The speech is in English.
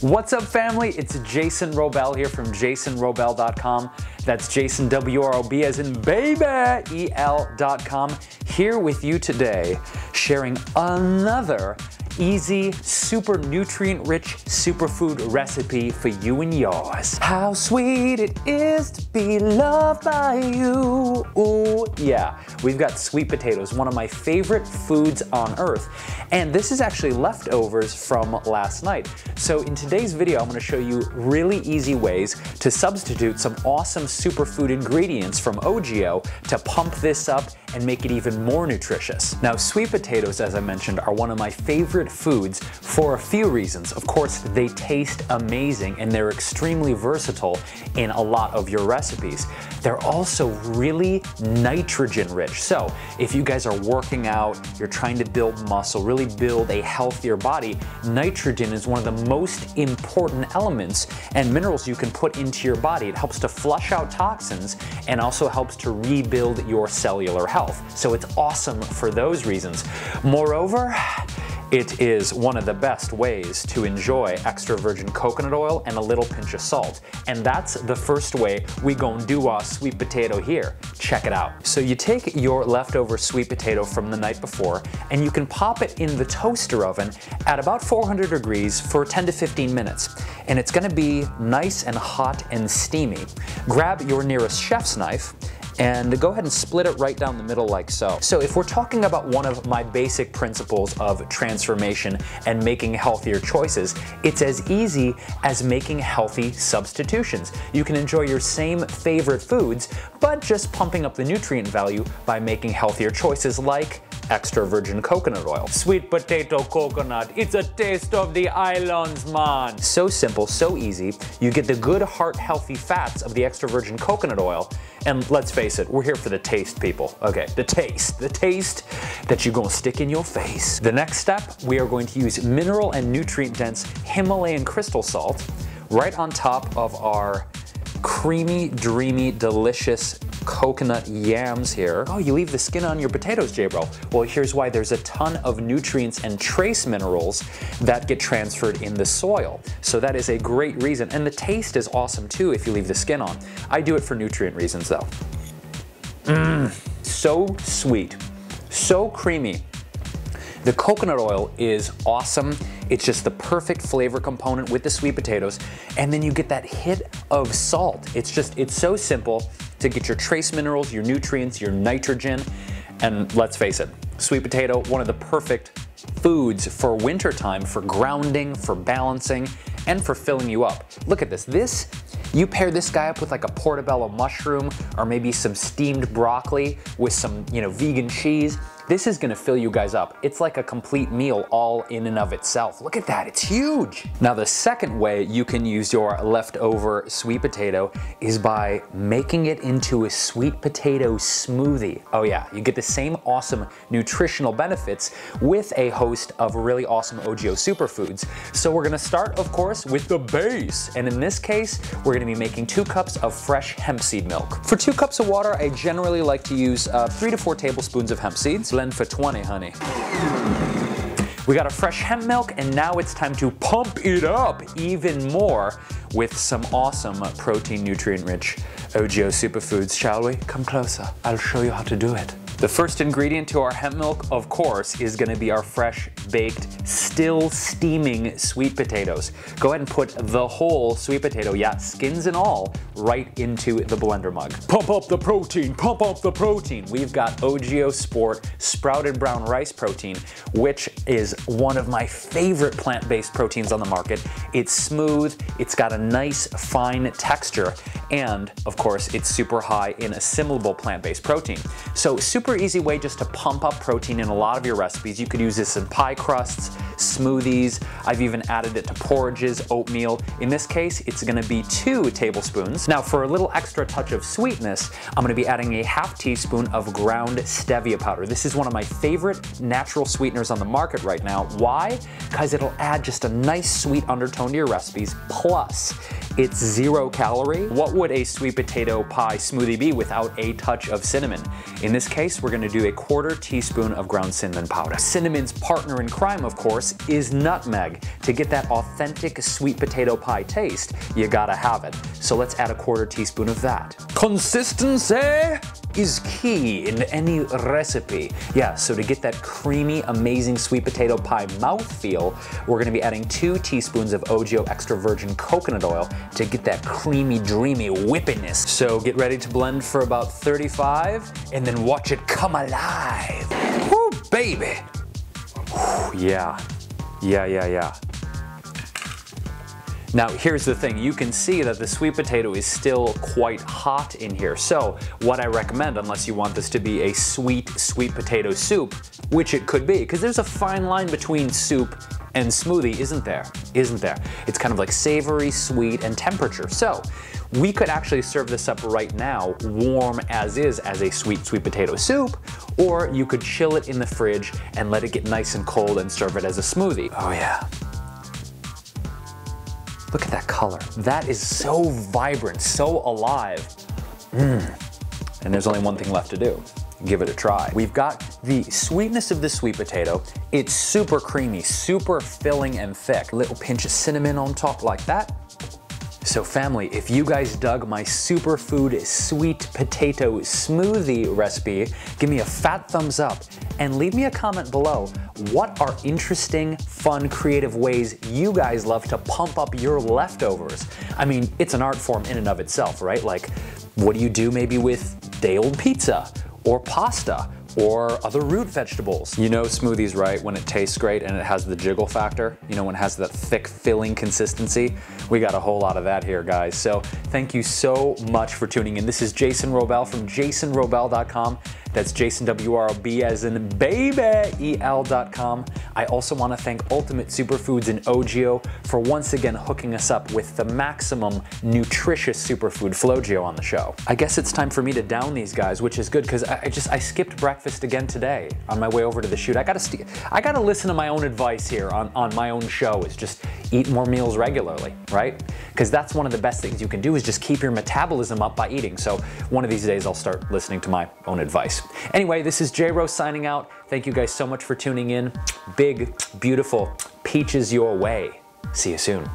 What's up, family? It's Jason Wrobel here from jasonwrobel.com. That's Jason, W-R-O-B as in baby, E-L.com. Here with you today, sharing another easy, super nutrient-rich superfood recipe for you and yours. How sweet it is to be loved by you. Ooh, yeah. We've got sweet potatoes, one of my favorite foods on earth. And this is actually leftovers from last night. So in today's video, I'm going to show you really easy ways to substitute some awesome superfood ingredients from Ojio to pump this up and make it even more nutritious. Now, sweet potatoes, as I mentioned, are one of my favorite foods for a few reasons. Of course, they taste amazing and they're extremely versatile in a lot of your recipes. They're also really nitrogen rich. So if you guys are working out, you're trying to build muscle, really build a healthier body, nitrogen is one of the most important elements and minerals you can put into your body. It helps to flush out toxins and also helps to rebuild your cellular health. So it's awesome for those reasons. Moreover, it is one of the best ways to enjoy extra virgin coconut oil and a little pinch of salt. And that's the first way we gon' do our sweet potato here. Check it out. So you take your leftover sweet potato from the night before and you can pop it in the toaster oven at about 400 degrees for 10 to 15 minutes. And it's gonna be nice and hot and steamy. Grab your nearest chef's knife and go ahead and split it right down the middle like so. So if we're talking about one of my basic principles of transformation and making healthier choices, it's as easy as making healthy substitutions. You can enjoy your same favorite foods, but just pumping up the nutrient value by making healthier choices like extra virgin coconut oil. Sweet potato coconut, it's a taste of the islands, man. So simple, so easy. You get the good heart healthy fats of the extra virgin coconut oil, and let's face it, we're here for the taste, people. Okay, the taste that you're gonna stick in your face. The next step, we are going to use mineral and nutrient dense Himalayan crystal salt right on top of our creamy, dreamy, delicious coconut yams here. Oh, you leave the skin on your potatoes, J-Wro. Well, here's why. There's a ton of nutrients and trace minerals that get transferred in the soil. So that is a great reason. And the taste is awesome too if you leave the skin on. I do it for nutrient reasons though. So sweet, so creamy. The coconut oil is awesome. It's just the perfect flavor component with the sweet potatoes. And then you get that hit of salt. It's so simple to get your trace minerals, your nutrients, your nitrogen. And let's face it, sweet potato, one of the perfect foods for wintertime, for grounding, for balancing, and for filling you up. Look at this. You pair this guy up with like a portobello mushroom or maybe some steamed broccoli with some, vegan cheese. This is gonna fill you guys up. It's like a complete meal all in and of itself. Look at that, it's huge. Now the second way you can use your leftover sweet potato is by making it into a sweet potato smoothie. Oh yeah, you get the same awesome nutritional benefits with a host of really awesome Ojio superfoods. So we're gonna start, of course, with the base. And in this case, we're gonna be making 2 cups of fresh hemp seed milk. For 2 cups of water, I generally like to use 3 to 4 tablespoons of hemp seeds. Blend for 20, honey. We got a fresh hemp milk, and now it's time to pump it up even more with some awesome protein nutrient-rich Ojio superfoods, shall we? Come closer, I'll show you how to do it. The first ingredient to our hemp milk, of course, is gonna be our fresh, baked, still steaming sweet potatoes. Go ahead and put the whole sweet potato, yeah, skins and all, right into the blender mug. Pump up the protein, pump up the protein. We've got Ojio Sport sprouted brown rice protein, which is one of my favorite plant-based proteins on the market. It's smooth, it's got a nice, fine texture, and of course, it's super high in assimilable plant-based protein. So super easy way just to pump up protein in a lot of your recipes. You could use this in pie crusts, smoothies. I've even added it to porridges, oatmeal. In this case, it's gonna be 2 tablespoons. Now for a little extra touch of sweetness, I'm gonna be adding a ½ teaspoon of ground stevia powder. This is one of my favorite natural sweeteners on the market right now. Why? Because it'll add just a nice sweet undertone to your recipes, plus it's 0 calorie. What would a sweet potato pie smoothie be without a touch of cinnamon? In this case, base, we're gonna do a 1/4 teaspoon of ground cinnamon powder. Cinnamon's partner in crime, of course, is nutmeg. To get that authentic sweet potato pie taste, you gotta have it. So let's add a 1/4 teaspoon of that. Consistency is key in any recipe. Yeah, so to get that creamy, amazing sweet potato pie mouthfeel, we're gonna be adding 2 teaspoons of ojio extra virgin coconut oil to get that creamy, dreamy whippiness. So get ready to blend for about 35 and then watch it come alive. Woo, baby. Whew, yeah. Now here's the thing, you can see that the sweet potato is still quite hot in here. So what I recommend, unless you want this to be a sweet potato soup, which it could be, because there's a fine line between soup and smoothie, isn't there? It's kind of like savory, sweet, and temperature. So we could actually serve this up right now, warm as is, as a sweet potato soup, or you could chill it in the fridge and let it get nice and cold and serve it as a smoothie. Oh yeah. Look at that color. That is so vibrant, so alive. And there's only one thing left to do. Give it a try. We've got the sweetness of the sweet potato. It's super creamy, super filling and thick. Little pinch of cinnamon on top like that. So family, if you guys dug my Superfood Sweet Potato Smoothie recipe, give me a fat thumbs up and leave me a comment below. What are interesting, fun, creative ways you guys love to pump up your leftovers? I mean, it's an art form in and of itself, right? Like, what do you do maybe with day-old pizza or pasta or other root vegetables? You know smoothies, right? When it tastes great and it has the jiggle factor, you know, when it has that thick filling consistency. We got a whole lot of that here, guys. So thank you so much for tuning in. This is Jason Wrobel from JasonWrobel.com. That's Jason, W-R-O-B as in baby, E-L.com. I also want to thank Ultimate Superfoods and Ojio for once again hooking us up with the maximum nutritious superfood Flogio on the show. I guess it's time for me to down these guys, which is good because I skipped breakfast again today on my way over to the shoot. I gotta listen to my own advice here on my own show, is just eat more meals regularly, right? Because that's one of the best things you can do, is just keep your metabolism up by eating. So one of these days I'll start listening to my own advice. Anyway, this is J-Wro signing out. Thank you guys so much for tuning in. Big, beautiful peaches your way. See you soon.